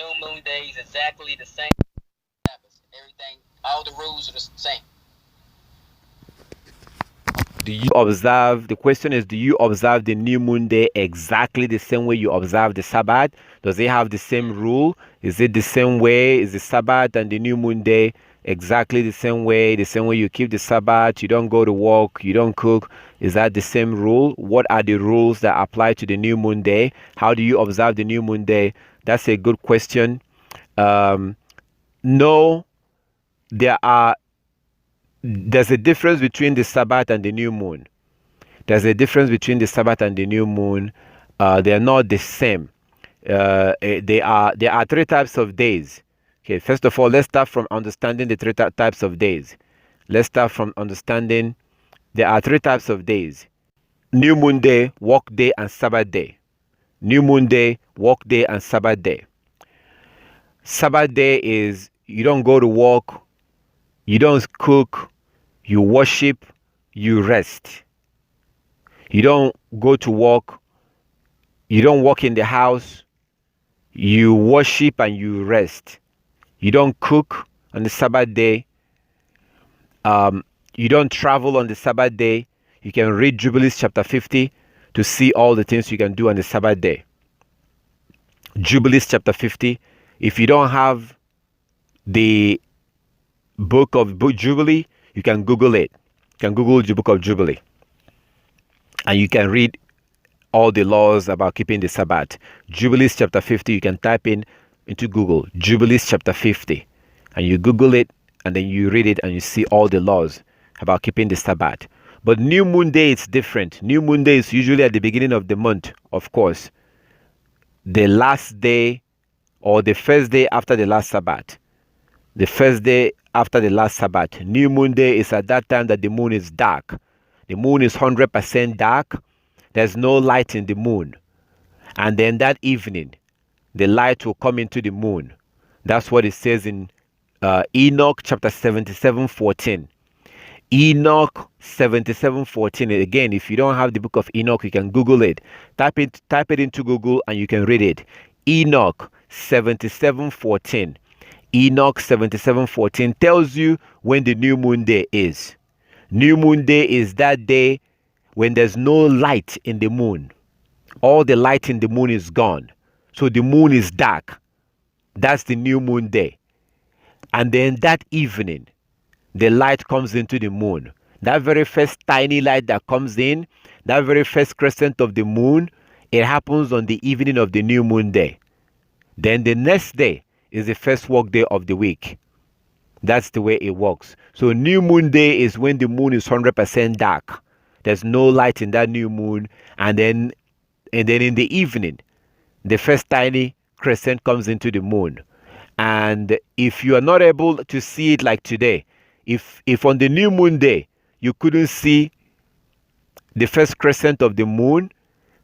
new moon day is exactly the same. Everything, all the rules are the same. Do you observe, the question is, do you observe the new moon day exactly the same way you observe the Sabbath? Does it have the same rule? Is it the same way? Is the Sabbath and the new moon day exactly the same way you keep the Sabbath? You don't go to work, you don't cook. Is that the same rule? What are the rules that apply to the new moon day? How do you observe the new moon day? That's a good question. No, there's a difference between the Sabbath and the new moon. There's a difference between the Sabbath and the new moon. They are not the same. There are three types of days. Okay, first of all, let's start from understanding the three types of days. Let's start from understanding there are three types of days: new moon day, work day, and Sabbath day. New moon day, work day, and Sabbath day. Sabbath day is you don't go to work, you don't cook, you worship, you rest. You don't go to work, you don't work in the house, you worship and you rest. You don't cook on the Sabbath day. You don't travel on the Sabbath day. You can read Jubilees chapter 50 to see all the things you can do on the Sabbath day. Jubilees chapter 50. If you don't have the book of Jubilee, you can Google it. You can Google the book of Jubilee. And you can read all the laws about keeping the Sabbath. Jubilees chapter 50, you can type into Google, Jubilees chapter 50. And you Google it, and then you read it, and you see all the laws about keeping the Sabbath. But new moon day is different. New moon day is usually at the beginning of the month, of course. The last day or the first day after the last Sabbath. The first day after the last Sabbath. New moon day is at that time that the moon is dark. The moon is 100% dark. There's no light in the moon. And then that evening, the light will come into the moon. That's what it says in Enoch chapter 77:14. Enoch 77:14. Again, if you don't have the book of Enoch, you can Google it. Type it into Google and you can read it. Enoch 77:14. Enoch 77:14 tells you when the new moon day is. New moon day is that day when there's no light in the moon. All the light in the moon is gone. So the moon is dark. That's the new moon day. And then that evening, the light comes into the moon. That very first tiny light that comes in, that very first crescent of the moon, it happens on the evening of the new moon day. Then the next day is the first work day of the week. That's the way it works. So new moon day is when the moon is 100% dark. There's no light in that new moon. And then in the evening, the first tiny crescent comes into the moon. And if you are not able to see it like today, if on the new moon day you couldn't see the first crescent of the moon,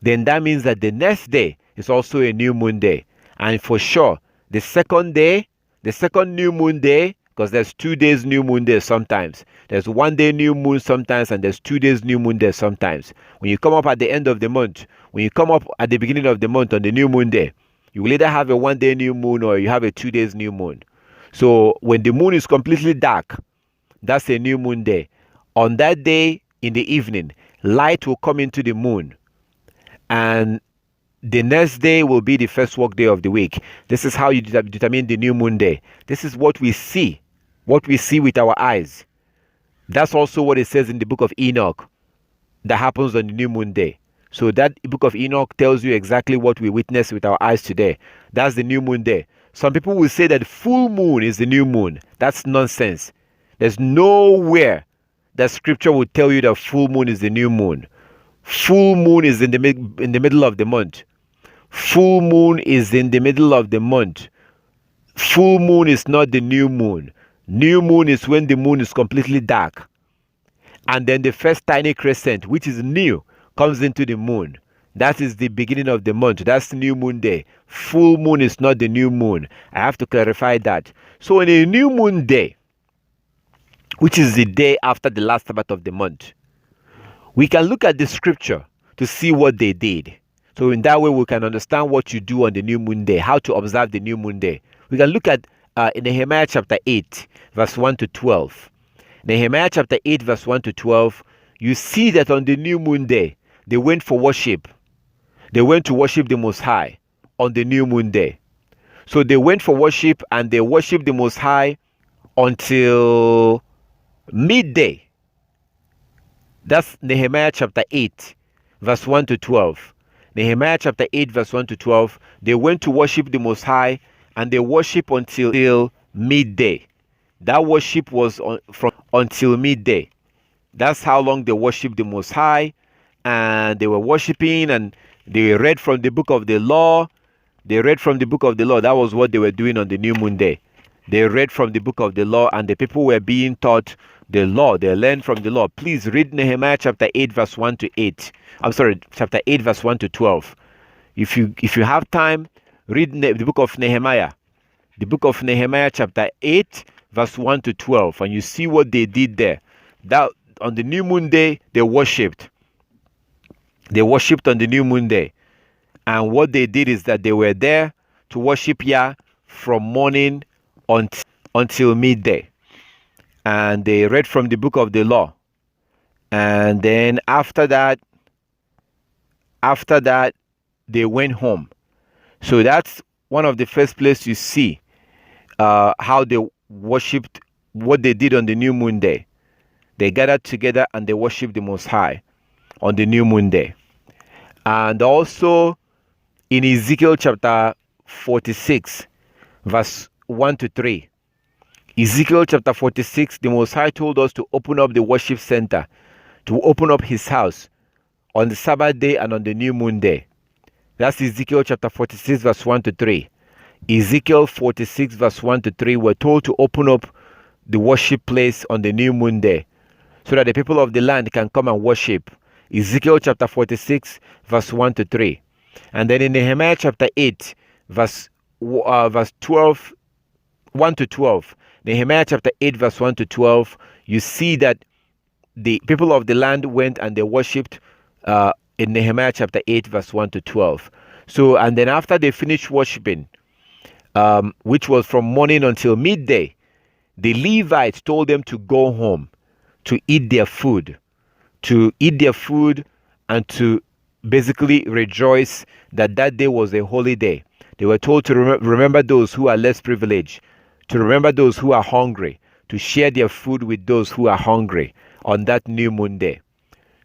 then that means that the next day is also a new moon day. And for sure, the second new moon day, because there's 2 days new moon day sometimes. There's 1 day new moon sometimes, and there's 2 days new moon day sometimes. When you come up at the end of the month, when you come up at the beginning of the month on the new moon day, you will either have a 1 day new moon or you have a 2 days new moon. So when the moon is completely dark, that's a new moon day. On that day in the evening, light will come into the moon. And the next day will be the first work day of the week. This is how you determine the new moon day. This is what we see with our eyes. That's also what it says in the book of Enoch that happens on the new moon day. So that book of Enoch tells you exactly what we witness with our eyes today. That's the new moon day. Some people will say that full moon is the new moon. That's nonsense. There's nowhere that scripture will tell you that full moon is the new moon. Full moon is in the middle of the month. Full moon is in the middle of the month. Full moon is not the new moon. New moon is when the moon is completely dark. And then the first tiny crescent, which is new, comes into the moon. That is the beginning of the month. That's the new moon day. Full moon is not the new moon. I have to clarify that. So on a new moon day, which is the day after the last Sabbath of the month, we can look at the scripture to see what they did, So in that way, we can understand what you do on the new moon day, how to observe the new moon day. We can look at in Nehemiah chapter 8, verse 1 to 12. Nehemiah chapter 8, verse 1 to 12, you see that on the new moon day, they went for worship. They went to worship the Most High on the new moon day. So they went for worship and they worshiped the Most High until midday. That's Nehemiah chapter 8, verse 1 to 12. Nehemiah chapter 8, verse 1 to 12. They went to worship the Most High and they worship until midday. That worship was until midday. That's how long they worshiped the Most High. And they were worshiping and they read from the book of the law. They read from the book of the law. That was what they were doing on the new moon day. They read from the book of the law and the people were being taught the law. They learned from the law. Please read Nehemiah chapter 8 verse 1 to 8. I'm sorry, chapter 8 verse 1 to 12. If you have time, read the book of Nehemiah. The book of Nehemiah chapter 8 verse 1 to 12. And you see what they did there. That on the new moon day, they worshipped. They worshipped on the new moon day. And what they did is that they were there to worship Yah from morning until midday. And they read from the book of the law. And then after that, they went home. So that's one of the first places you see how they worshipped, what they did on the new moon day. They gathered together and they worshipped the Most High on the new moon day. And also in Ezekiel chapter 46, verse 1 to 3. Ezekiel chapter 46, the Most High told us to open up the worship center, to open up his house on the Sabbath day and on the new moon day. That's Ezekiel chapter 46, verse 1 to 3. Ezekiel 46, verse 1 to 3, we're told to open up the worship place on the new moon day so that the people of the land can come and worship. Ezekiel chapter 46, verse 1 to 3. And then in Nehemiah chapter 8, verse 12, 1 to 12. Nehemiah chapter 8, verse 1 to 12, you see that the people of the land went and they worshipped in Nehemiah chapter 8, verse 1 to 12. So, and then after they finished worshiping, which was from morning until midday, the Levites told them to go home, to eat their food, and to basically rejoice that that day was a holy day. They were told to remember those who are less privileged, to remember those who are hungry, to share their food with those who are hungry on that new moon day.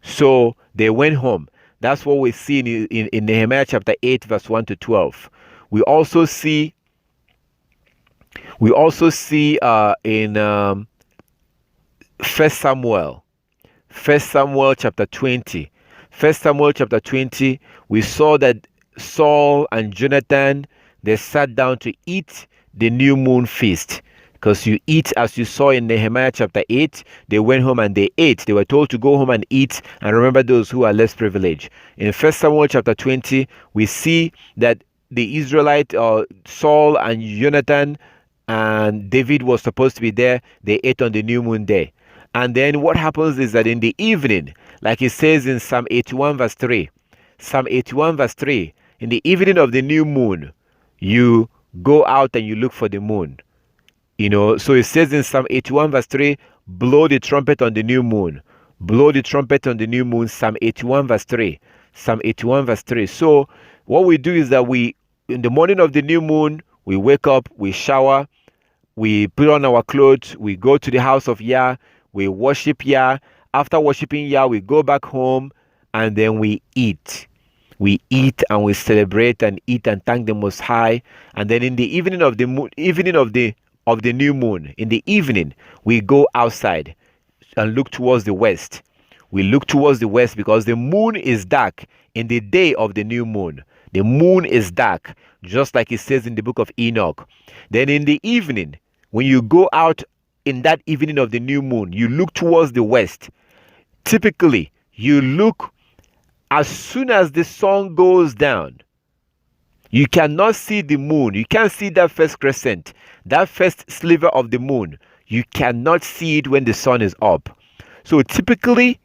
So they went home. That's what we see in Nehemiah chapter 8, verse 1 to 12. We also see in 1 Samuel chapter 20. 1 Samuel chapter 20, we saw that Saul and Jonathan, they sat down to eat the new moon feast. Because you eat, as you saw in Nehemiah chapter 8, they went home and they ate. They were told to go home and eat and remember those who are less privileged. In 1 Samuel chapter 20, we see that the Israelite, Saul and Jonathan and David was supposed to be there. They ate on the new moon day. And then what happens is that in the evening, like it says in Psalm 81 verse 3, Psalm 81 verse 3, in the evening of the new moon, you go out and you look for the moon. So it says in Psalm 81 verse 3, blow the trumpet on the new moon. Blow the trumpet on the new moon, Psalm 81 verse 3. Psalm 81 verse 3. So what we do is that in the morning of the new moon, we wake up, we shower, we put on our clothes, we go to the house of Yah, we worship Yah. After worshiping Yah, we go back home and then we eat. We eat and we celebrate and eat and thank the Most High. And then in the evening of the new moon, in the evening, we go outside and look towards the west. We look towards the west because the moon is dark in the day of the new moon. The moon is dark, just like it says in the book of Enoch. Then in the evening, when you go out in that evening of the new moon, you look towards the west. Typically, you look as soon as the sun goes down. You cannot see the moon. You can't see that first crescent, that first sliver of the moon. You cannot see it when the sun is up. So typically,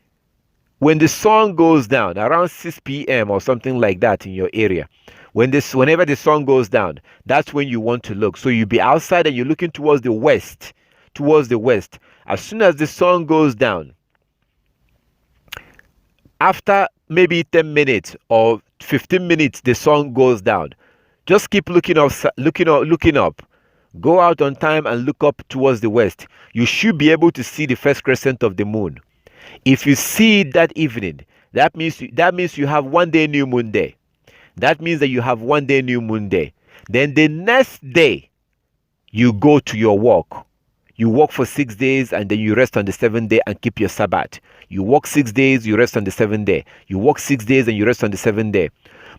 when the sun goes down around 6 p.m. or something like that in your area, whenever the sun goes down, that's when you want to look. So you'll be outside and you're looking towards the west, towards the west. As soon as the sun goes down, after maybe 10 minutes or 15 minutes, the sun goes down. Just keep looking up, looking up. Go out on time and look up towards the west. You should be able to see the first crescent of the moon. If you see it that evening, that means you have 1 day new moon day. That means that you have 1 day new moon day. Then the next day, you go to your work. You work for 6 days and then you rest on the 7th day and keep your Sabbath. You work 6 days, you rest on the 7th day. You work 6 days and you rest on the 7th day.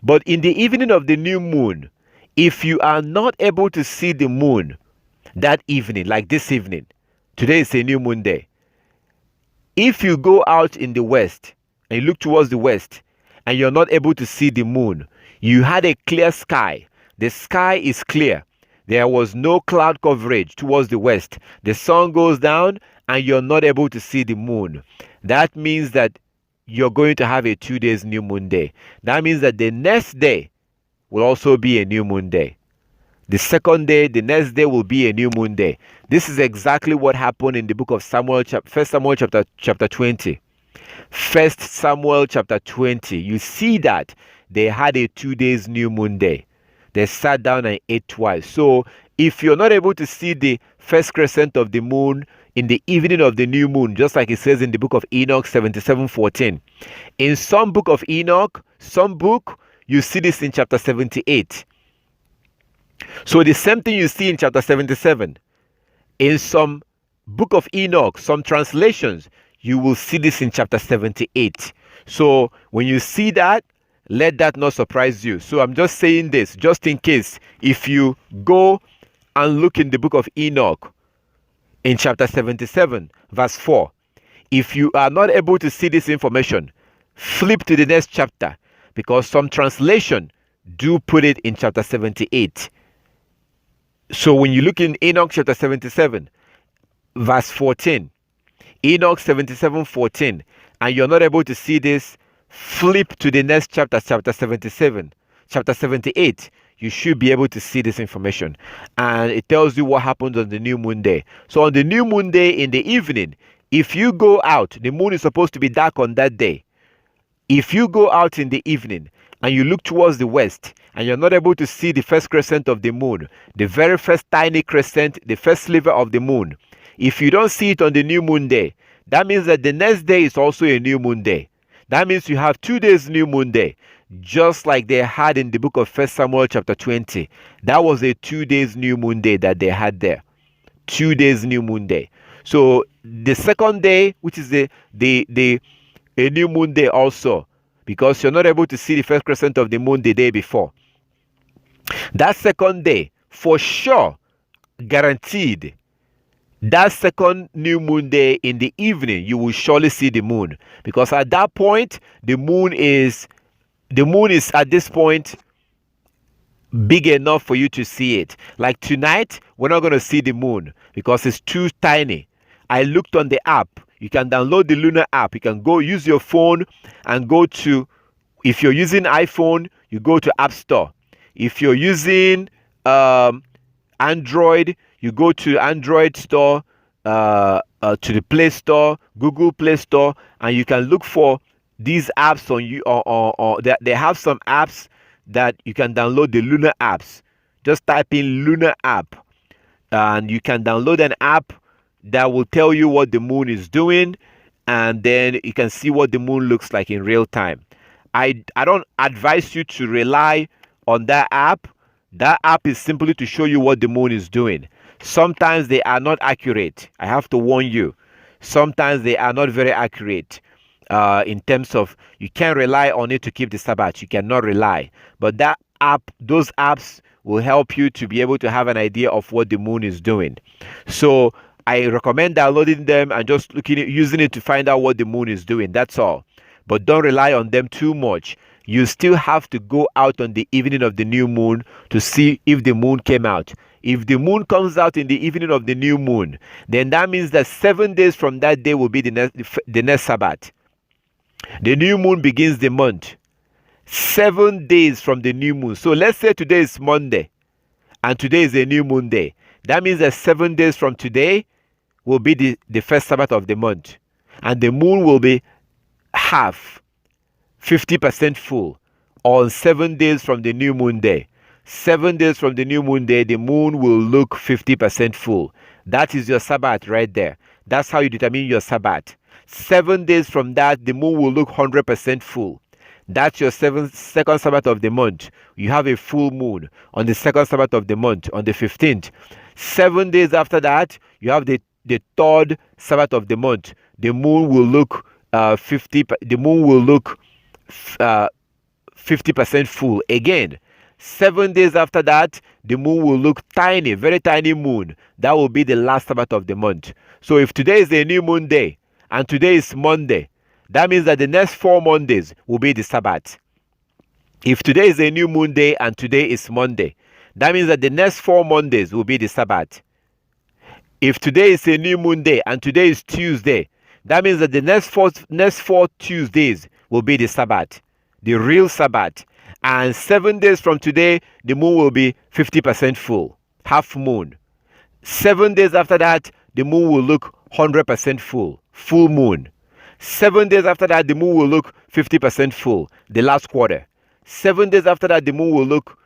But in the evening of the new moon, if you are not able to see the moon that evening, like this evening, today is a new moon day. If you go out in the west and you look towards the west and you're not able to see the moon, you had a clear sky. The sky is clear. There was no cloud coverage towards the west. The sun goes down and you're not able to see the moon. That means that you're going to have a 2 days new moon day. That means that the next day will also be a new moon day. The second day, the next day will be a new moon day. This is exactly what happened in the book of Samuel, 1 Samuel chapter 20. 1 Samuel chapter 20. You see that they had a 2 days new moon day. They sat down and ate twice. So if you're not able to see the first crescent of the moon in the evening of the new moon, just like it says in the book of Enoch 77:14. In some book of Enoch, some book, you see this in chapter 78. So the same thing you see in chapter 77. In some book of Enoch, some translations, you will see this in chapter 78. So when you see that, let that not surprise you. So I'm just saying this, just in case, if you go and look in the book of Enoch, in chapter 77, verse 4, if you are not able to see this information, flip to the next chapter, because some translation do put it in chapter 78. So when you look in Enoch chapter 77, verse 14, Enoch 77:14, and you're not able to see this, flip to the next chapter, chapter 77, chapter 78. You should be able to see this information. And it tells you what happens on the new moon day. So on the new moon day in the evening, if you go out, the moon is supposed to be dark on that day. If you go out in the evening and you look towards the west and you're not able to see the first crescent of the moon, the very first tiny crescent, the first sliver of the moon, if you don't see it on the new moon day, that means that the next day is also a new moon day. That means you have 2 days new moon day, just like they had in the book of 1 Samuel chapter 20. That was a 2 days new moon day that they had there. 2 days new moon day. So the second day, which is a new moon day also, because you're not able to see the first crescent of the moon the day before. That second day, for sure, guaranteed, that second new moon day in the evening, you will surely see the moon, because at that point the moon is at this point big enough for you to see it. Like tonight, we're not going to see the moon because it's too tiny. I looked on the app. You can download the Lunar app. You can go use your phone and go to, if you're using iPhone, you go to App Store. If you're using Android, you go to Android Store, to the Play Store, Google Play Store, and you can look for these apps on you. Or they have some apps that you can download, the Lunar apps. Just type in Lunar app, and you can download an app that will tell you what the moon is doing, and then you can see what the moon looks like in real time. I don't advise you to rely on that app. That app is simply to show you what the moon is doing. Sometimes they are not accurate. I have to warn you. Sometimes they are not very accurate in terms of, you can't rely on it to keep the Sabbath. You cannot rely. But that app, those apps will help you to be able to have an idea of what the moon is doing. So I recommend downloading them and just using it to find out what the moon is doing. That's all. But don't rely on them too much. You still have to go out on the evening of the new moon to see if the moon came out. If the moon comes out in the evening of the new moon, then that means that 7 days from that day will be the next Sabbath. The new moon begins the month 7 days from the new moon. So let's say today is Monday and today is a new moon day. That means that 7 days from today will be the first Sabbath of the month. And the moon will be half, 50% full on 7 days from the new moon day. 7 days from the new moon day, the moon will look 50% full. That is your Sabbath right there. That's how you determine your Sabbath. 7 days from that, the moon will look 100% full. That's your second Sabbath of the month. You have a full moon on the second Sabbath of the month, on the 15th. 7 days after that, you have the third Sabbath of the month. The moon will look 50% full again. 7 days after that, the moon will look tiny, very tiny moon. That will be the last Sabbath of the month. So if today is a new moon day and today is Monday, that means that the next 4 Mondays will be the Sabbath. If today is a new moon day and today is Monday, that means that the next 4 Mondays will be the Sabbath. If today is a new moon day and today is Tuesday, that means that the next four Tuesdays will be the Sabbath, the real Sabbath. And 7 days from today, the moon will be 50% full, half moon. 7 days after that, the moon will look 100% full, full moon. 7 days after that, the moon will look 50% full, the last quarter. 7 days after that, the moon will look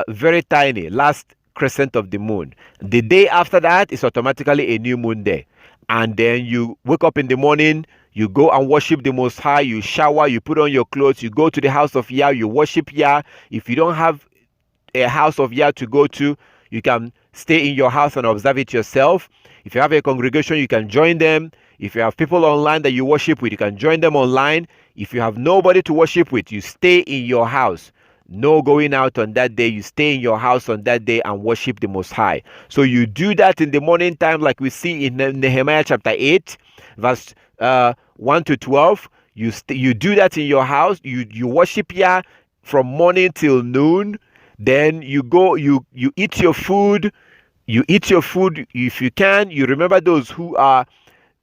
very tiny, last crescent of the moon. The day after that is automatically a new moon day. And then you wake up in the morning, you go and worship the Most High, you shower, you put on your clothes, you go to the house of Yah, you worship Yah. If you don't have a house of Yah to go to, you can stay in your house and observe it yourself. If you have a congregation, you can join them. If you have people online that you worship with, you can join them online. If you have nobody to worship with, you stay in your house. No going out on that day. You stay in your house on that day and worship the Most High. So you do that in the morning time, like we see in Nehemiah chapter 8, verse 1 to 12. You do that in your house. You worship Yah from morning till noon. Then you go, you eat your food. You eat your food if you can. You remember those who are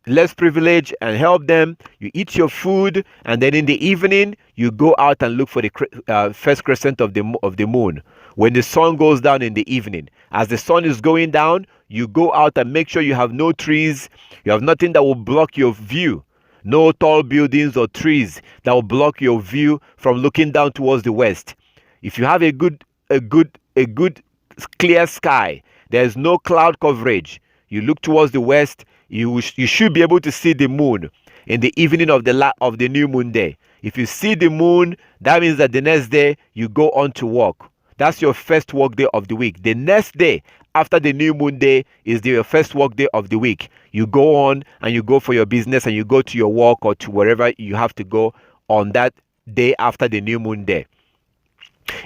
less privileged and help them. You eat your food, and then in the evening you go out and look for the first crescent of the moon. When the sun goes down in the evening, as the sun is going down, you go out and make sure you have no trees, you have nothing that will block your view, no tall buildings or trees that will block your view from looking down towards the west. If you have a good clear sky, there is no cloud coverage, you look towards the west, you should be able to see the moon in the evening of the new moon day. If you see the moon, that means that the next day you go on to work. That's your first work day of the week. The next day after the new moon day is your first work day of the week. You go on and you go for your business and you go to your work or to wherever you have to go on that day after the new moon day.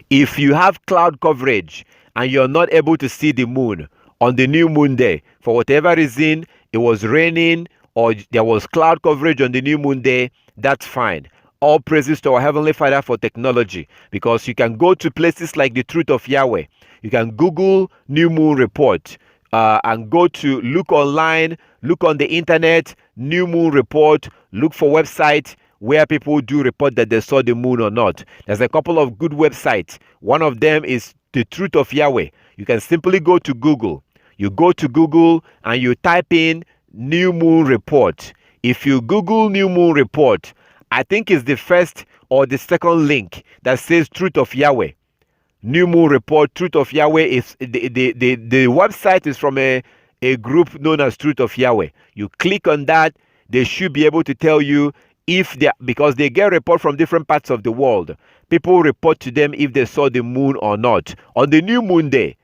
If you have cloud coverage and you're not able to see the moon on the new moon day, for whatever reason, it was raining or there was cloud coverage on the new moon day, that's fine. All praises to our Heavenly Father for technology, because you can go to places like the Truth of Yahweh. You can Google New Moon Report and go to look online, look on the internet, New Moon Report, look for websites where people do report that they saw the moon or not. There's a couple of good websites. One of them is the Truth of Yahweh. You can simply go to Google. You go to Google and you type in New Moon Report. If you Google New Moon Report, I think it's the first or the second link that says Truth of Yahweh. New Moon Report, Truth of Yahweh is the website is from a group known as Truth of Yahweh. You click on that, they should be able to tell you if they, because they get report from different parts of the world. People report to them if they saw the moon or not. On the new moon day,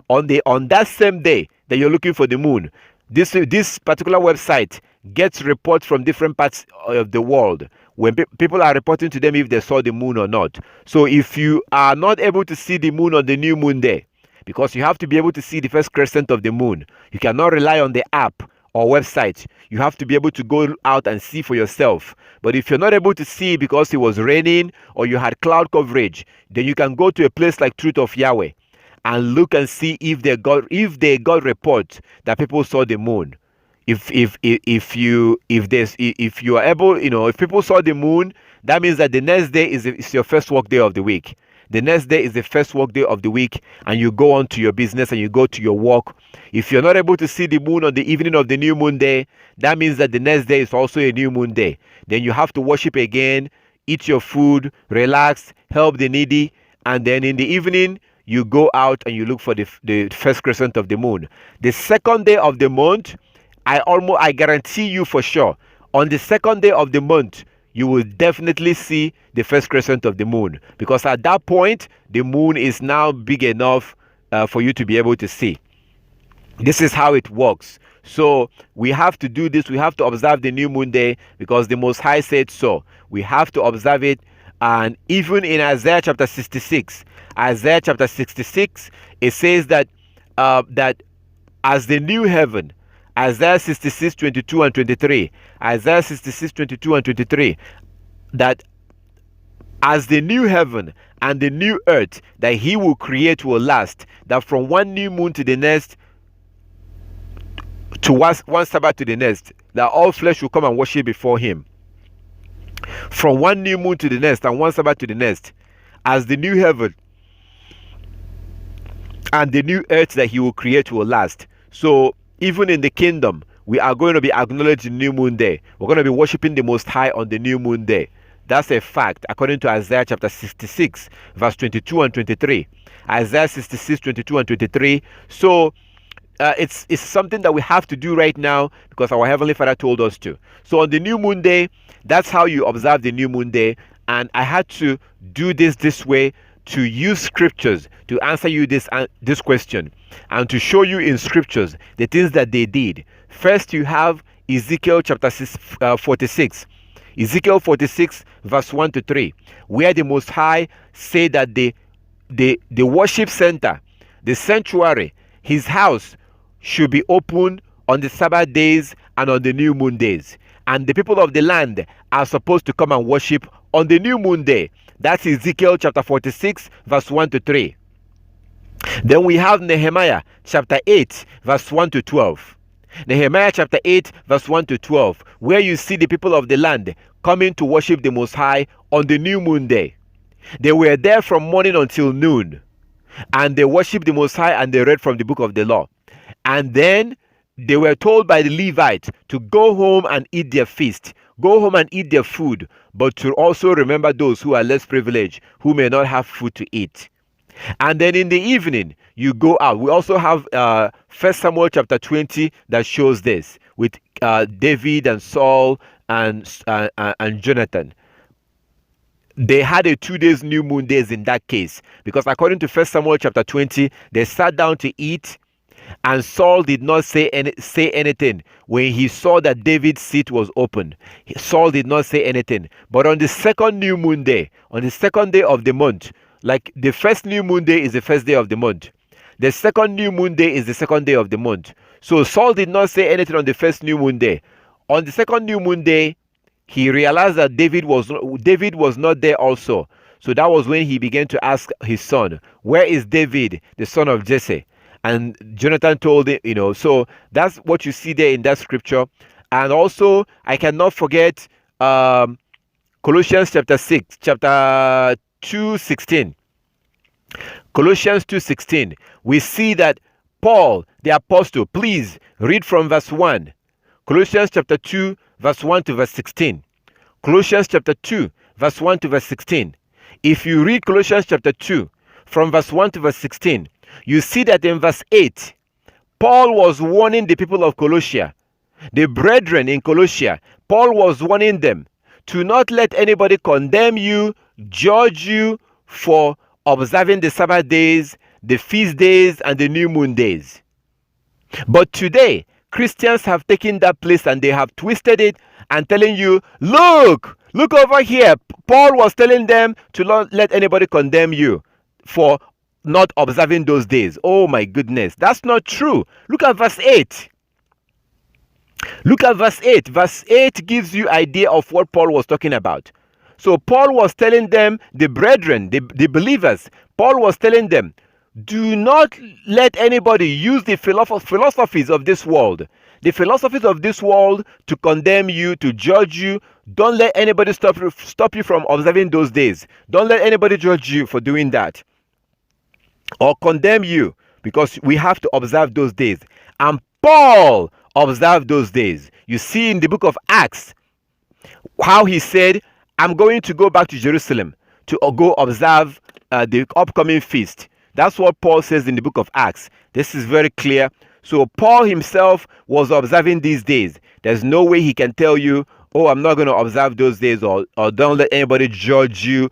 on that same day that you're looking for the moon, this particular website gets reports from different parts of the world when people are reporting to them if they saw the moon or not. So if you are not able to see the moon on the new moon day, because you have to be able to see the first crescent of the moon, you cannot rely on the app or website. You have to be able to go out and see for yourself. But if you're not able to see because it was raining or you had cloud coverage, then you can go to a place like Truth of Yahweh and look and see if they got reports that people saw the moon. If you are able, if people saw the moon, That means that the next day is your first work day of the week. The next day is the first work day of the week, and you go on to your business and you go to your work. If you're not able to see the moon on the evening of the new moon day, that means that the next day is also a new moon day. Then you have to worship again, eat your food, relax, help the needy, and then in the evening, you go out and you look for the first crescent of the moon. The second day of the month, I guarantee you for sure, on the second day of the month, you will definitely see the first crescent of the moon, because at that point the moon is now big enough for you to be able to see. This is how it works. So we have to do this. We have to observe the new moon day because the Most High said so. We have to observe it. And even in Isaiah chapter 66, it says that that as the new heaven, Isaiah 66, 22 and 23, Isaiah 66, 22 and 23, that as the new heaven and the new earth that he will create will last, that from one new moon to the next, to one Sabbath to the next, that all flesh will come and worship before him. From one new moon to the next and one Sabbath to the next, as the new heaven and the new earth that he will create will last. So even in the kingdom, we are going to be acknowledging new moon day. We're going to be worshiping the Most High on the new moon day. That's a fact according to Isaiah chapter 66 verse 22 and 23. Isaiah 66, 22 and 23. So it's something that we have to do right now because our Heavenly Father told us to. So on the new moon day, that's how you observe the new moon day. And I had to do this way to use scriptures to answer you this question and to show you in scriptures the things that they did. First, you have Ezekiel chapter 46. Ezekiel 46 verse 1 to 3, where the Most High said that the worship center, the sanctuary, his house should be open on the Sabbath days and on the new moon days. And the people of the land are supposed to come and worship on the new moon day. That's Ezekiel chapter 46 verse 1 to 3. Then we have Nehemiah chapter 8 verse 1 to 12. Nehemiah chapter 8 verse 1 to 12, where you see the people of the land coming to worship the Most High on the new moon day. They were there from morning until noon, and they worshiped the Most High and they read from the book of the law. And then they were told by the Levites to go home and eat their feast, go home and eat their food, but to also remember those who are less privileged, who may not have food to eat. And then in the evening, you go out. We also have 1 Samuel chapter 20 that shows this with David and Saul and Jonathan. They had a 2 days new moon days in that case, because according to 1 Samuel chapter 20, they sat down to eat, and Saul did not say anything when he saw that David's seat was open. Saul did not say anything. But on the second new moon day, on the second day of the month, like the first new moon day is the first day of the month, the second new moon day is the second day of the month. So Saul did not say anything on the first new moon day. On the second new moon day, he realized that David was not there also. So that was when he began to ask his son, where is David, the son of Jesse? And Jonathan told him, so that's what you see there in that scripture. And also, I cannot forget Colossians chapter 2:16. Colossians 2:16. We see that Paul, the apostle, please read from verse 1. Colossians chapter 2, verse 1 to verse 16. Colossians chapter 2, verse 1 to verse 16. If you read Colossians chapter 2, from verse 1 to verse 16, you see that in verse 8, Paul was warning the people of Colossia, the brethren in Colossia. Paul was warning them to not let anybody condemn you, judge you for observing the Sabbath days, the feast days, and the new moon days. But today, Christians have taken that place and they have twisted it and telling you, look over here. Paul was telling them to not let anybody condemn you for not observing those days. Oh my goodness, that's not true. Look at verse 8. Look at verse 8. Verse 8 gives you idea of what Paul was talking about. So Paul was telling them, the brethren, the believers, Paul was telling them, do not let anybody use the philosophies of this world. the philosophies of this world to condemn you, to judge you. Don't let anybody stop you from observing those days. Don't let anybody judge you for doing that or condemn you, because we have to observe those days. And Paul observed those days. You see in the book of Acts how he said, I'm going to go back to Jerusalem to go observe the upcoming feast. That's what Paul says in the book of Acts. This is very clear. So Paul himself was observing these days. There's no way he can tell you, oh, I'm not going to observe those days, or don't let anybody judge you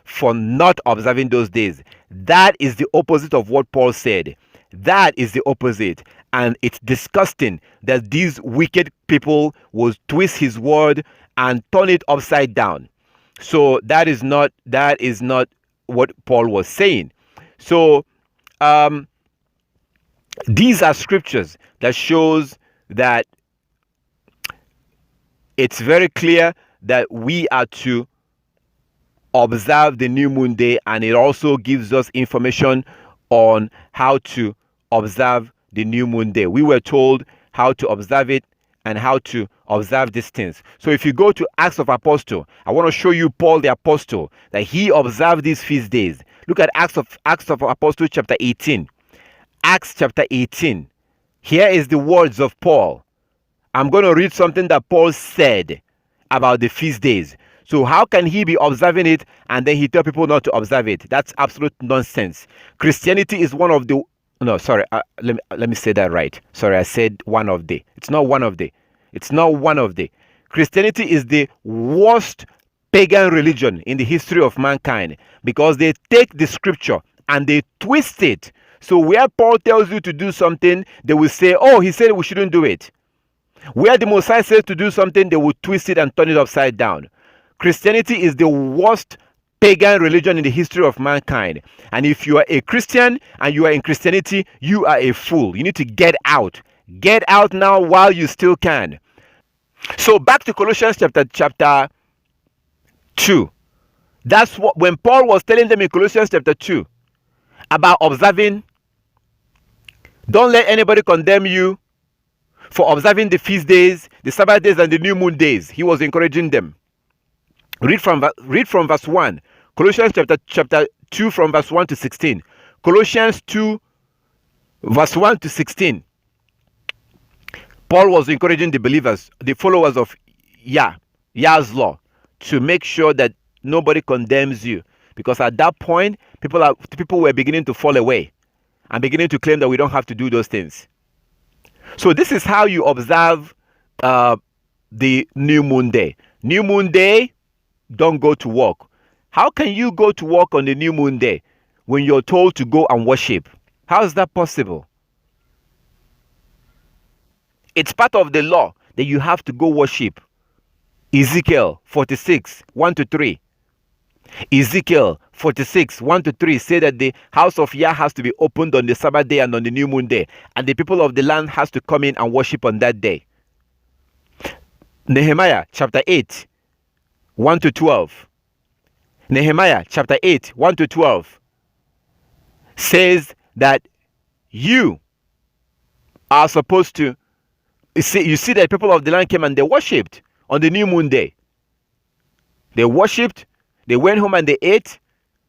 for not observing those days. That is the opposite of what Paul said. That is the opposite. And it's disgusting that these wicked people will twist his word and turn it upside down. So that is not what Paul was saying. So these are scriptures that shows that it's very clear that we are to observe the new moon day, and it also gives us information on how to observe the new moon day. We were told how to observe it and how to observe these things. So if you go to Acts of Apostle, I want to show you Paul the Apostle, that he observed these feast days. Look at Acts of Apostle chapter 18. Acts chapter 18. Here is the words of Paul. I'm going to read something that Paul said about the feast days. So how can he be observing it and then he tell people not to observe it? That's absolute nonsense. Christianity is one of the... No, sorry. Let me say that right. Sorry, I said one of the. It's not one of the. It's not one of the. Christianity is the worst pagan religion in the history of mankind, because they take the scripture and they twist it. So where Paul tells you to do something, they will say, oh, he said we shouldn't do it. Where the Messiah says to do something, they will twist it and turn it upside down. Christianity is the worst pagan religion in the history of mankind. And if you are a Christian and you are in Christianity, you are a fool. You need to get out. Get out now while you still can. So back to Colossians chapter 2. That's what, when Paul was telling them in Colossians chapter 2 about observing, don't let anybody condemn you for observing the feast days, the Sabbath days, and the new moon days. He was encouraging them. Read from verse 1. Colossians chapter 2 from verse 1 to 16. Colossians 2 verse 1 to 16. Paul was encouraging the believers, the followers of Yah's law, to make sure that nobody condemns you. Because at that point, people were beginning to fall away and beginning to claim that we don't have to do those things. So this is how you observe the new moon day. New moon day, don't go to work. How can you go to work on the new moon day when you're told to go and worship? How is that possible? It's part of the law that you have to go worship. Ezekiel 46, 1 to 3. Ezekiel 46, 1 to 3 say that the house of Yah has to be opened on the Sabbath day and on the new moon day. And the people of the land has to come in and worship on that day. Nehemiah chapter 8, 1 to 12. Nehemiah chapter 8, 1 to 12 says that you are supposed to... You see that people of the land came and they worshipped on the new moon day. They worshipped, they went home and they ate.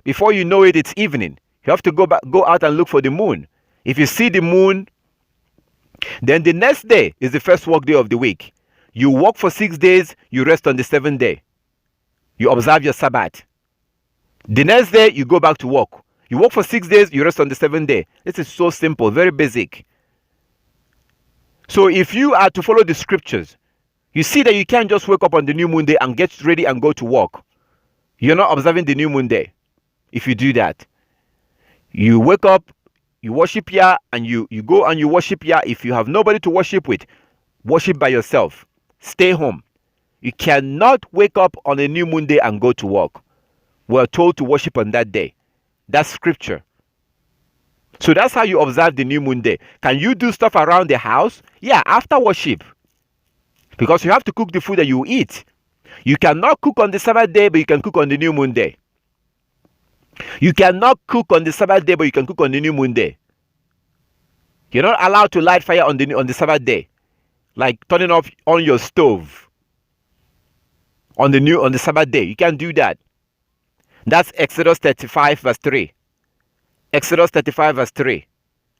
Before you know it, it's evening. You have to go out and look for the moon. If you see the moon, then the next day is the first work day of the week. You work for 6 days, you rest on the 7th day. You observe your Sabbath. The next day, you go back to work. You work for 6 days, you rest on the 7th day. This is so simple, very basic. So if you are to follow the scriptures, you see that you can't just wake up on the new moon day and get ready and go to work. You're not observing the new moon day. If you do that, you wake up, you worship Yah, and you go and you worship Yah. If you have nobody to worship with, worship by yourself. Stay home. You cannot wake up on a new moon day and go to work. We're told to worship on that day. That's scripture. So that's how you observe the new moon day. Can you do stuff around the house? Yeah, after worship. Because you have to cook the food that you eat. You cannot cook on the Sabbath day, but you can cook on the new moon day. You cannot cook on the Sabbath day, but you can cook on the new moon day. You're not allowed to light fire on the Sabbath day. like turning off on your stove on the Sabbath day. You can't do that. That's Exodus 35 verse 3. Exodus 35 verse 3.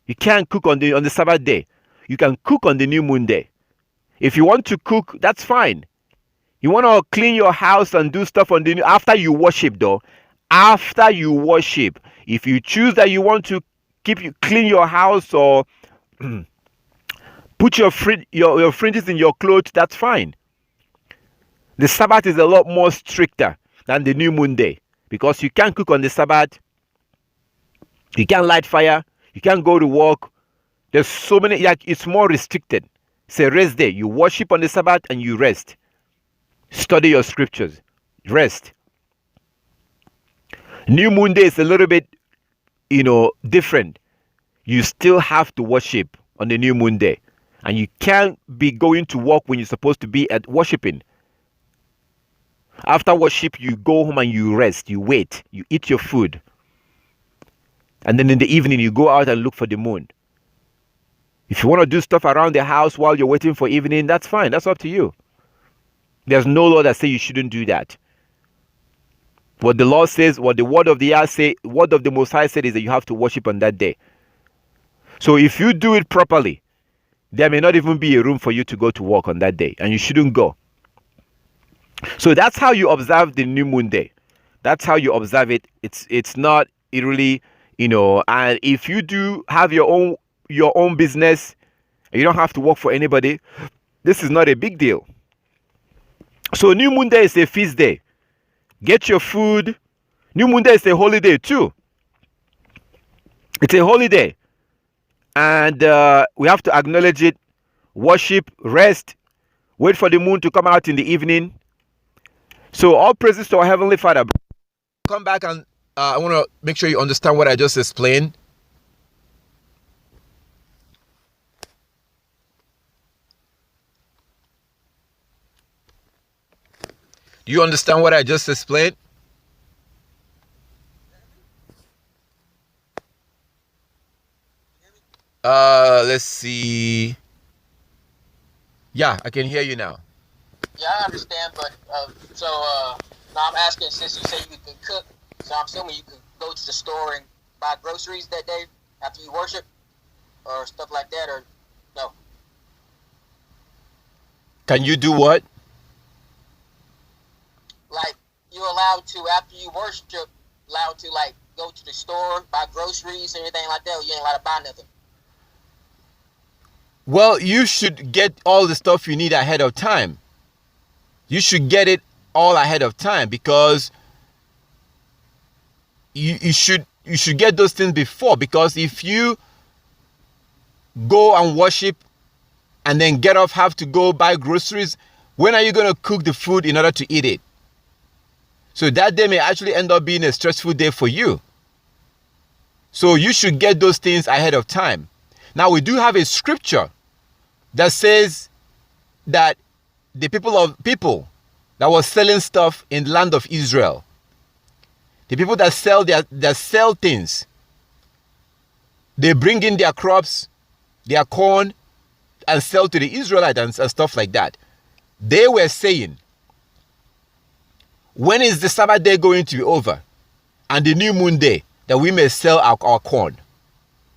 You can't cook on the Sabbath day. You can cook on the new moon day. If you want to cook, that's fine. You want to clean your house and do stuff on the new after you worship though. After you worship, if you choose that you want to clean your house or put your fringes in your clothes, that's fine. The Sabbath is a lot more stricter than the new moon day because you can't cook on the Sabbath. You can't light fire. You can't go to work. There's so many, like it's more restricted. It's a rest day. You worship on the Sabbath and you rest. Study your scriptures. Rest. New moon day is a little bit, different. You still have to worship on the new moon day. And you can't be going to work when you're supposed to be at worshiping. After worship, you go home and you rest. You wait. You eat your food. And then in the evening, you go out and look for the moon. If you want to do stuff around the house while you're waiting for evening, that's fine. That's up to you. There's no law that says you shouldn't do that. What the law says, what the word of the Most High said is that you have to worship on that day. So if you do it properly, there may not even be a room for you to go to work on that day, and you shouldn't go. So that's how you observe the new moon day. That's how you observe it. It's not really, and if you do have your own business, and you don't have to work for anybody, this is not a big deal. So new moon day is a feast day. Get your food. New moon day is a holiday too. It's a holiday. And we have to acknowledge it, worship, rest, wait for the moon to come out in the evening. So all praises to our Heavenly Father. Come back and I want to make sure you understand what I just explained. Do you understand what I just explained? Let's see. Yeah, I can hear you now. Yeah, I understand, but now I'm asking, since you say you can cook, so I'm assuming you could go to the store and buy groceries that day after you worship or stuff like that, or no? Can you do what? Like, you're allowed to, after you worship, allowed to, like, go to the store, buy groceries and anything like that, or you ain't allowed to buy nothing? Well, you should get all the stuff you need ahead of time. You should get it all ahead of time because you should get those things before, because if you go and worship and then get off, have to go buy groceries, when are you going to cook the food in order to eat it? So that day may actually end up being a stressful day for you. So you should get those things ahead of time. Now, we do have a scripture that says that the people that was selling stuff in the land of Israel, the people that sell things, they bring in their crops, their corn, and sell to the Israelites and stuff like that. They were saying, when is the Sabbath day going to be over? And the new moon day, that we may sell our corn.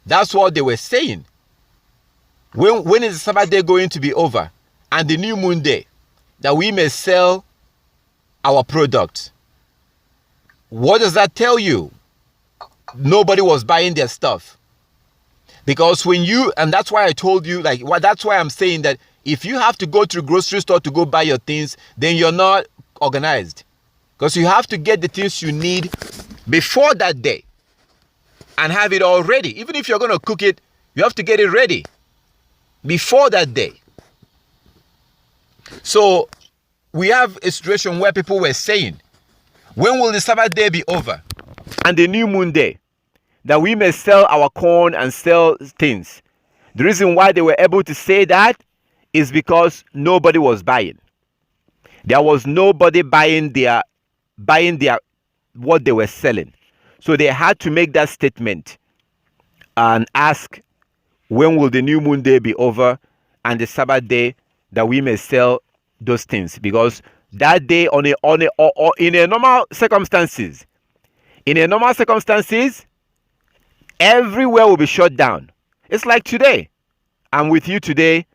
That's what they were saying. When is the Sabbath day going to be over? And the new moon day, that we may sell our products. What does that tell you? Nobody was buying their stuff. Because and that's why I told you, that's why I'm saying that if you have to go to the grocery store to go buy your things, then you're not organized. Because you have to get the things you need before that day and have it all ready. Even if you're going to cook it, you have to get it ready before that day. So we have a situation where people were saying, when will the Sabbath day be over? And the new moon day, that we may sell our corn and sell things. The reason why they were able to say that is because nobody was buying. There was nobody buying their what they were selling. So they had to make that statement and ask, when will the new moon day be over and the Sabbath day that we may sell those things, because that day or in a normal circumstances, everywhere will be shut down. It's like today. I'm with you today.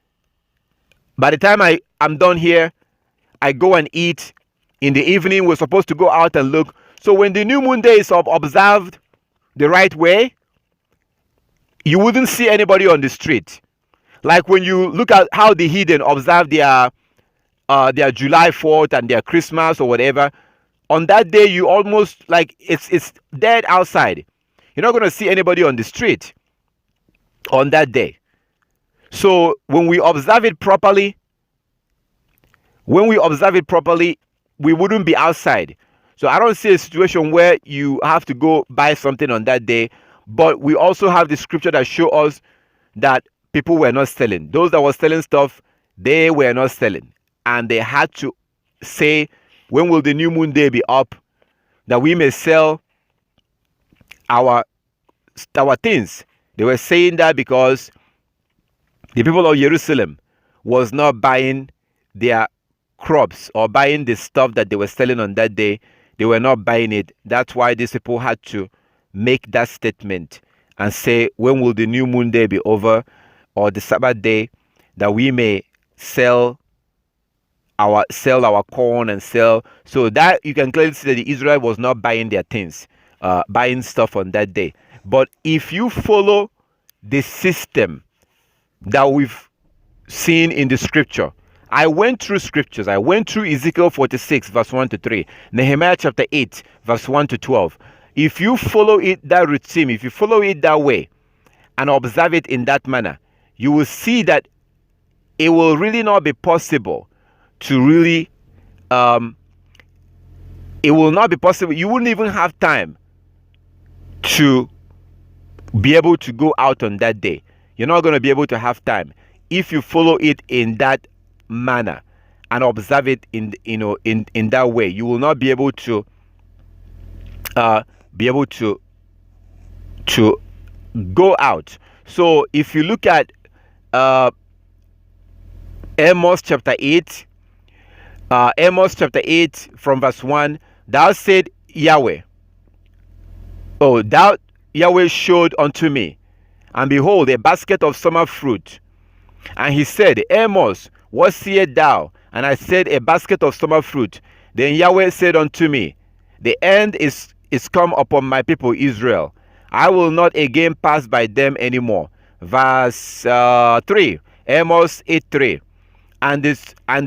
By the time I'm done here, I go and eat. In the evening, we're supposed to go out and look. So when the new moon day is observed the right way, you wouldn't see anybody on the street. Like when you look at how the heathen observe their July 4th and their Christmas or whatever, on that day you almost like it's dead outside. You're not going to see anybody on the street on that day. So when we observe it properly, we wouldn't be outside. So I don't see a situation where you have to go buy something on that day. But we also have the scripture that show us that people were not selling. Those that were selling stuff, they were not selling. And they had to say, when will the new moon day be up, that we may sell our things. They were saying that because the people of Jerusalem was not buying their crops or buying the stuff that they were selling on that day. They were not buying it. That's why these people had to make that statement and say, when will the new moon day be over, or the Sabbath day, that we may sell our corn and sell. So that you can clearly see that the Israel was not buying their things, buying stuff on that day. But if you follow the system that we've seen in the scripture, I went through scriptures. I went through Ezekiel 46 verse 1 to 3, Nehemiah chapter 8 verse 1 to 12. If you follow it, that routine, if you follow it that way and observe it in that manner, you will see that it will really not be possible to really, it will not be possible. You wouldn't even have time to be able to go out on that day. You're not going to be able to have time if you follow it in that manner and observe it in that way. You will not be able to go out. So if you look at Amos chapter 8 from verse 1, thou said Yahweh, thou Yahweh showed unto me, and behold, a basket of summer fruit. And he said, Amos, what seest thou? And I said, a basket of summer fruit. Then Yahweh said unto me, the end is come upon my people Israel. I will not again pass by them anymore. Verse 3, Amos 8:3. And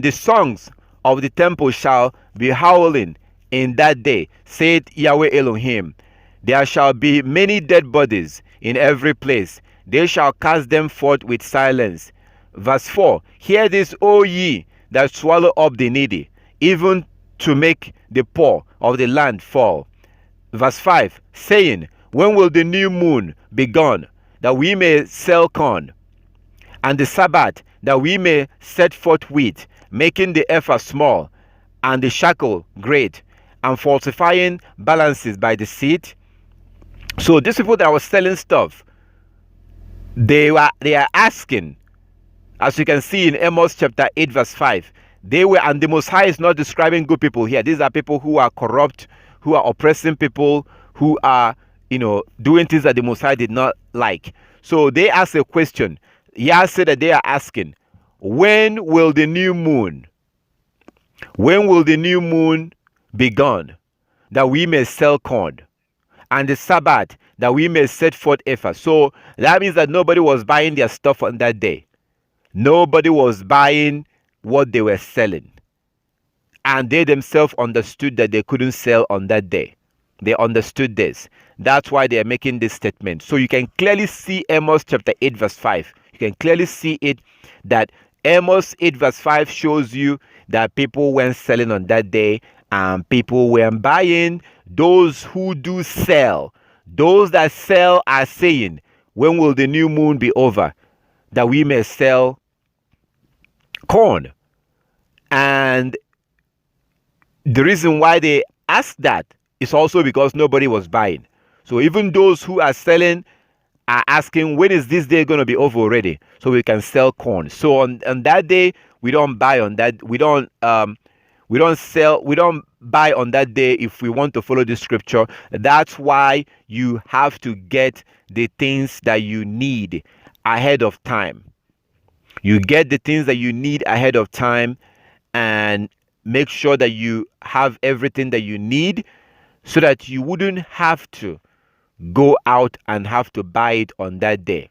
the songs of the temple shall be howling in that day, saith Yahweh Elohim. There shall be many dead bodies in every place. They shall cast them forth with silence. Verse 4, hear this, O ye that swallow up the needy, even to make the poor of the land fall. Verse 5, saying, when will the new moon be gone, that we may sell corn, and the Sabbath, that we may set forth wheat, making the ephah small, and the shekel great, and falsifying balances by deceit. So these people that were selling stuff, they are asking, as you can see in Amos chapter 8 verse 5, they were, and the Most High is not describing good people here. These are people who are corrupt, who are oppressing people, who are, doing things that the Most High did not like. So they ask a question. Yah said that they are asking, when will the new moon be gone, that we may sell corn, and the Sabbath, that we may set forth ephah? So that means that nobody was buying their stuff on that day. Nobody was buying what they were selling. And they themselves understood that they couldn't sell on that day. They understood this. That's why they are making this statement. So you can clearly see Amos chapter 8 verse 5. You can clearly see it, that Amos 8 verse 5 shows you that people weren't selling on that day and people weren't buying. Those who do sell, those that sell are saying, when will the new moon be over, that we may sell corn? And the reason why they ask that is also because nobody was buying. So even those who are selling are asking, when is this day going to be over already so we can sell corn? So on that day, we don't buy on that. We don't buy on that day if we want to follow the scripture. That's why you have to get the things that you need ahead of time. You get the things that you need ahead of time and make sure that you have everything that you need so that you wouldn't have to go out and have to buy it on that day.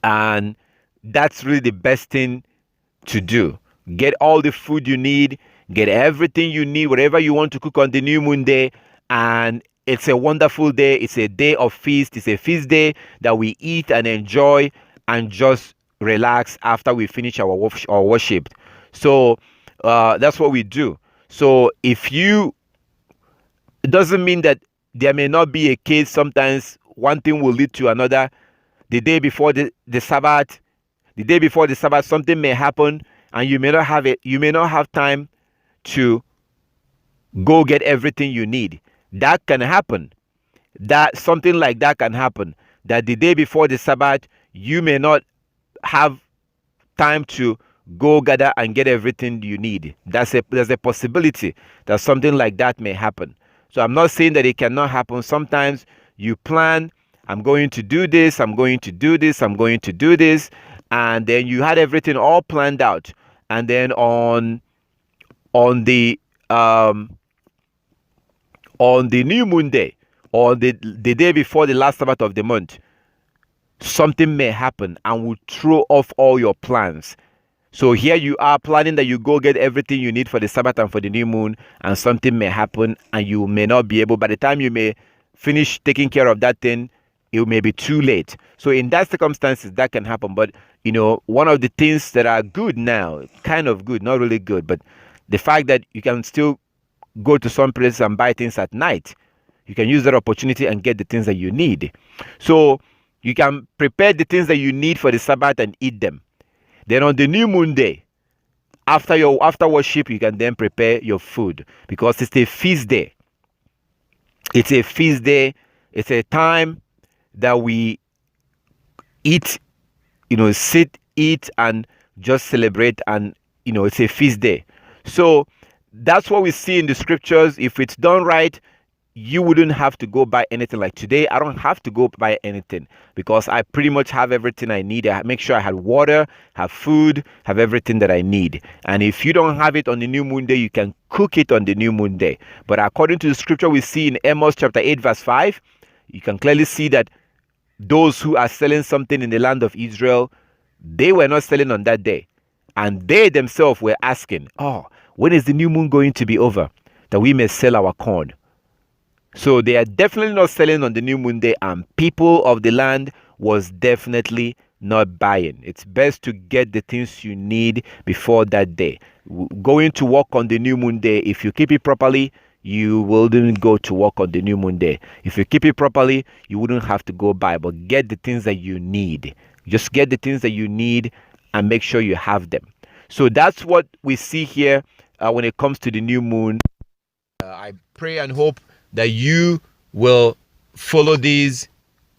And that's really the best thing to do. Get all the food you need, get everything you need, whatever you want to cook on the new moon day. And it's a wonderful day. It's a day of feast. It's a feast day that we eat and enjoy and just relax after we finish our worship. So that's what we do. So it doesn't mean that there may not be a case. Sometimes one thing will lead to another. The day before the Sabbath, something may happen and you may not have it. You may not have time to go get everything you need. That can happen. That something like that can happen. That the day before the Sabbath, you may not have time to go gather and get everything you need. There's a possibility that something like that may happen. So I'm not saying that it cannot happen. Sometimes you plan, I'm going to do this, I'm going to do this, I'm going to do this, and then you had everything all planned out. And then on the new moon day, or the day before the last Sabbath of the month, something may happen and will throw off all your plans. So here you are planning that you go get everything you need for the Sabbath and for the new moon, and something may happen and you may not be able. By the time you may finish taking care of that thing, it may be too late. So in that circumstances, that can happen. But one of the things that are good now, kind of good, not really good, but the fact that you can still go to some places and buy things at night, you can use that opportunity and get the things that you need. So you can prepare the things that you need for the Sabbath and eat them. Then on the new moon day, after worship, you can then prepare your food, because it's a feast day. It's a feast day. It's a time that we eat, sit, eat, and just celebrate. And, it's a feast day. So that's what we see in the scriptures. If it's done right, you wouldn't have to go buy anything. Like today, I don't have to go buy anything because I pretty much have everything I need. I make sure I have water, have food, have everything that I need. And if you don't have it on the new moon day, you can cook it on the new moon day. But according to the scripture we see in Amos chapter 8 verse 5, you can clearly see that those who are selling something in the land of Israel, they were not selling on that day. And they themselves were asking, when is the new moon going to be over, that we may sell our corn? So they are definitely not selling on the new moon day, and people of the land was definitely not buying. It's best to get the things you need before that day. Going to work on the new moon day, if you keep it properly, you wouldn't go to work on the new moon day. If you keep it properly, you wouldn't have to go buy, but get the things that you need. Just get the things that you need and make sure you have them. So that's what we see here when it comes to the new moon. I pray and hope that you will follow these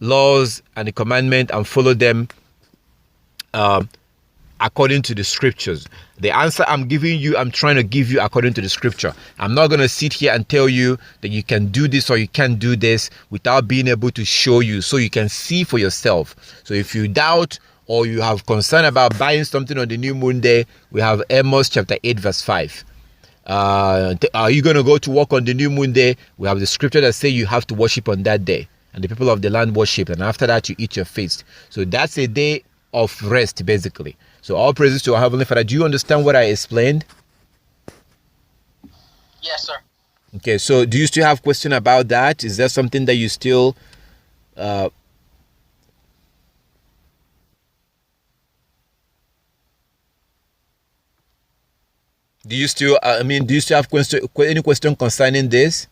laws and the commandment and follow them according to the scriptures. The answer I'm giving you, I'm trying to give you according to the scripture. I'm not going to sit here and tell you that you can do this or you can't do this without being able to show you so you can see for yourself. So if you doubt or you have concern about buying something on the new moon day, we have Amos chapter 8 verse 5. Are you going to go to work on the new moon day? We have the scripture that say you have to worship on that day, and the people of the land worship, and after that you eat your feast. So that's a day of rest, basically. So all praises to our Heavenly Father. Do you understand what I explained? Yes, sir. Okay, so do you still have question about that? Is there something that you still do you still have any question concerning this?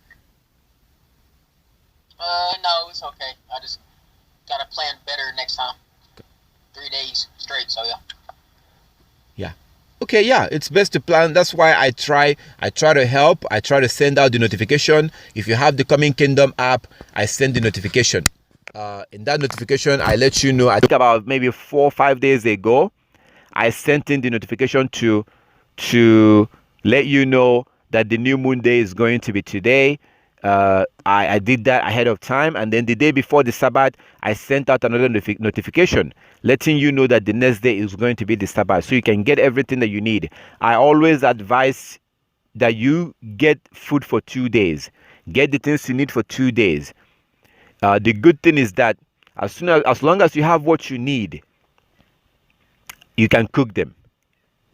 No, it's okay. I just gotta plan better next time. 3 days straight, so yeah. Yeah. Okay, yeah, it's best to plan. That's why I try to help. I try to send out the notification. If you have the Coming Kingdom app, I send the notification. in that notification, I let you know. I think about maybe 4 or 5 days ago, I sent in the notification to let you know that the new moon day is going to be today. I did that ahead of time, and then the day before the Sabbath, I sent out another notification letting you know that the next day is going to be the Sabbath, so you can get everything that you need. I always advise that you get food for 2 days, get the things you need for 2 days. The good thing is that as long as you have what you need, you can cook them.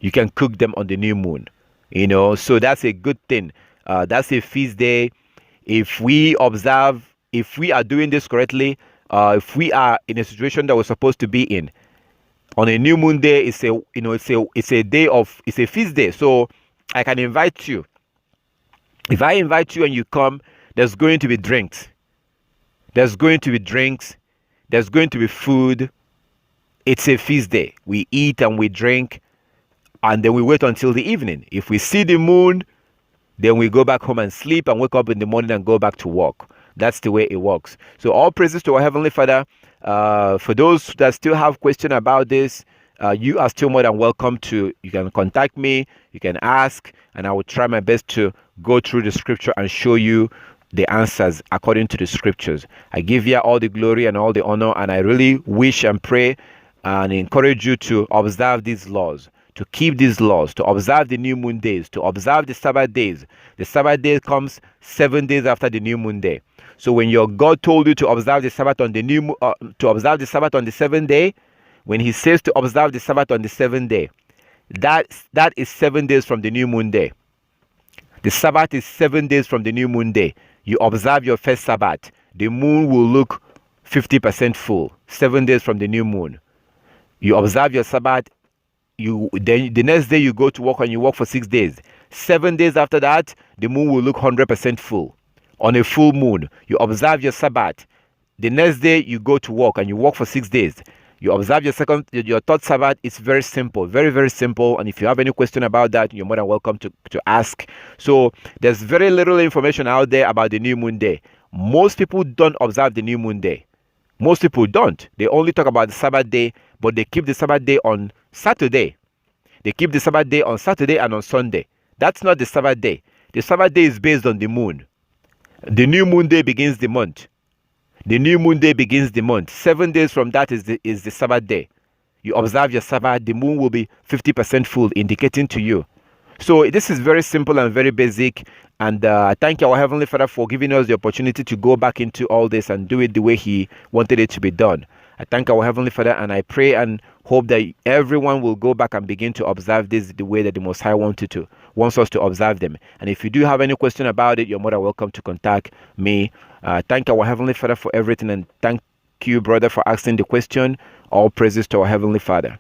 You can cook them on the new moon. So that's a good thing. That's a feast day. If we observe, if we are doing this correctly, if we are in a situation that we're supposed to be in, on a new moon day, it's a day of, it's a feast day. So I can invite you. If I invite you and you come, there's going to be drinks. There's going to be drinks. There's going to be food. It's a feast day. We eat and we drink, and then we wait until the evening. If we see the moon, then we go back home and sleep and wake up in the morning and go back to work. That's the way it works. So all praises to our Heavenly Father. For those that still have questions about this, you are still more than welcome to, you can contact me, you can ask, and I will try my best to go through the scripture and show you the answers according to the scriptures. I give you all the glory and all the honor, and I really wish and pray and encourage you to observe these laws, to keep these laws, to observe the new moon days, to observe the Sabbath days. The Sabbath day comes 7 days after the new moon day. So when your God told you to observe the Sabbath on the to observe the Sabbath on the 7th day, when He says to observe the Sabbath on the 7th day, that is 7 days from the new moon day. The Sabbath is 7 days from the new moon day. You observe your first Sabbath, the moon will look 50% full. 7 days from the new moon. You observe your Sabbath. Then the next day you go to work and you work for 6 days. 7 days after that, the moon will look 100% full. On a full moon, you observe your Sabbath. The next day you go to work and you work for 6 days. You observe your third Sabbath. It's very simple, very, very simple. And if you have any question about that, you're more than welcome to ask. So there's very little information out there about the new moon day. Most people don't observe the new moon day. Most people don't. They only talk about the Sabbath day, but they keep the Sabbath day on Saturday. They keep the Sabbath day on Saturday and on Sunday. That's not the Sabbath day. The Sabbath day is based on the moon. The new moon day begins the month. The new moon day begins the month. 7 days from that is the Sabbath day. You observe your Sabbath, the moon will be 50% full, indicating to you. So this is very simple and very basic. And I thank our Heavenly Father for giving us the opportunity to go back into all this and do it the way He wanted it to be done. I thank our Heavenly Father, and I pray and hope that everyone will go back and begin to observe this the way that the Most High wants us to observe them. And if you do have any question about it, you're more than welcome to contact me. Thank our Heavenly Father for everything, and thank you, brother, for asking the question. All praises to our Heavenly Father.